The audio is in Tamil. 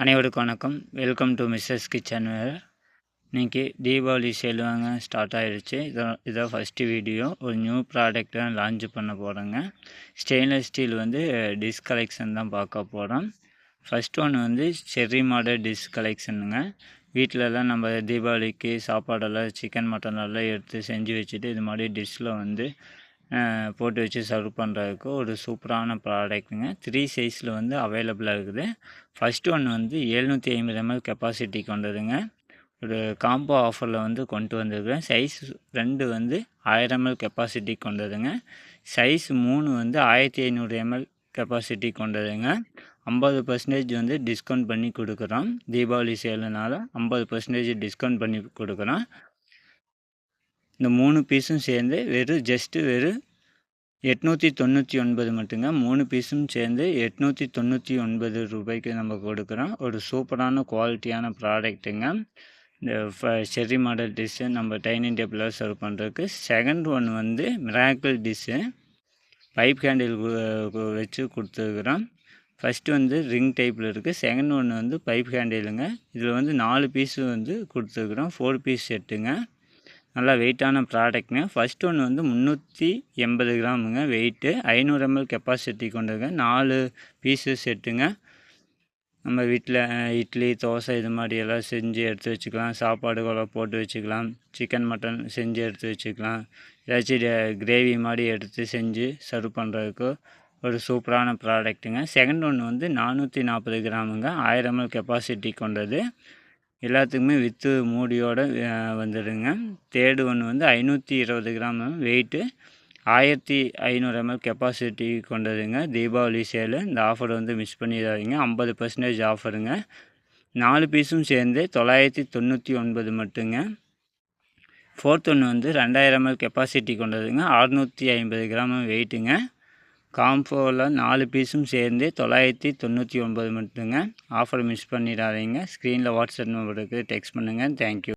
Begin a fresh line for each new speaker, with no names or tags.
அனைவருக்கும் வணக்கம். வெல்கம் டு மிஸ்ஸஸ் கிச்சன் வேர். இன்றைக்கி தீபாவளி சேல் வாங்க ஸ்டார்ட் ஆகிடுச்சு. இதான் ஃபஸ்ட்டு வீடியோ. ஒரு நியூ ப்ராடக்ட் தான் லான்ச் பண்ண போகிறேங்க. ஸ்டெயின்லெஸ் ஸ்டீல் டிஷ் கலெக்ஷன் தான் பார்க்க போகிறோம். ஃபஸ்ட் ஒன்று செர்ரி மாடல் டிஷ் கலெக்ஷனுங்க. வீட்டிலலாம் நம்ம தீபாவளிக்கு சாப்பாடெல்லாம் சிக்கன் மட்டனெல்லாம் எடுத்து செஞ்சு வச்சுட்டு இது மாதிரி டிஷ்ஷில் போட்டு வச்சு சர்வ் பண்ணுறதுக்கு ஒரு சூப்பரான ப்ராடக்ட்டுங்க. 3 சைஸில் அவைலபிளாக இருக்குது. ஃபஸ்ட்டு ஒன்று 750 ml கெப்பாசிட்டி கொண்டதுங்க. ஒரு காம்போ ஆஃபரில் கொண்டு வந்திருக்கேன். சைஸ் 2 1000 ml கெப்பாசிட்டி கொண்டதுங்க. சைஸ் 3 1500 ml கெப்பாசிட்டி கொண்டதுங்க. 50% டிஸ்கவுண்ட் பண்ணி கொடுக்குறோம். தீபாவளி சேலுனால 50% டிஸ்கவுண்ட் பண்ணி கொடுக்குறோம். இந்த 3 பீஸும் சேர்ந்து வெறும் 899 மட்டுங்க. 3 பீஸும் சேர்ந்து 899 ரூபாய்க்கு நம்ம கொடுக்குறோம். ஒரு சூப்பரான குவாலிட்டியான ப்ராடக்ட்டுங்க. இந்த செர்ரி மாடல் டிஷ்ஷு நம்ம டைனிங் டேபிளில் சர்வ் பண்ணுறதுக்கு. Second one miracle dish pipe handle வச்சு கொடுத்துருக்குறோம். ஃபஸ்ட்டு ரிங் டைப்பில் இருக்குது. செகண்ட் ஒன்று பைப் ஹேண்டிலுங்க. இதில் 4 பீஸு கொடுத்துருக்குறோம். 4 பீஸ் செட்டுங்க. நல்லா வெயிட்டான ப்ராடக்ட்ங்க. ஃபஸ்ட் ஒன்று 380 கிராமுங்க வெயிட்டு. 500 ml கெப்பாசிட்டி கொண்டதுங்க. 4 பீஸு செட்டுங்க. நம்ம வீட்டில் இட்லி தோசை இது மாதிரியெல்லாம் செஞ்சு எடுத்து வச்சுக்கலாம். சாப்பாடு கூட போட்டு வச்சுக்கலாம். சிக்கன் மட்டன் செஞ்சு எடுத்து வச்சுக்கலாம். ஏதாச்சும் கிரேவி மாதிரி எடுத்து செஞ்சு சர்வ் பண்ணுறதுக்கு ஒரு சூப்பரான ப்ராடக்ட்டுங்க. செகண்ட் ஒன்று 440 கிராமுங்க. 1000 ml கெப்பாசிட்டி கொண்டது. எல்லாத்துக்குமே வித்து மூடியோடு வந்துடுங்க. தேர்டு ஒன்று 520 கிராம் வெயிட்டு. 1500 ml கெப்பாசிட்டி கொண்டதுங்க. தீபாவளி சேலு. இந்த ஆஃபர் மிஸ் பண்ணிடாதீங்க. 50% ஆஃபருங்க. 4 பீஸும் சேர்ந்து 999 மட்டுங்க. ஃபோர்த் ஒன்று 2000 ml கெப்பாசிட்டி கொண்டதுங்க. 650 கிராம் வெயிட்டுங்க. காம்போவில் 4 பீஸும் சேர்ந்து 999 மட்டுங்க. ஆஃபர் மிஸ் பண்ணிடாதீங்க. ஸ்க்ரீனில் வாட்ஸ்அப் நம்பருக்கு டெக்ஸ்ட் பண்ணுங்கள். தேங்க்யூ.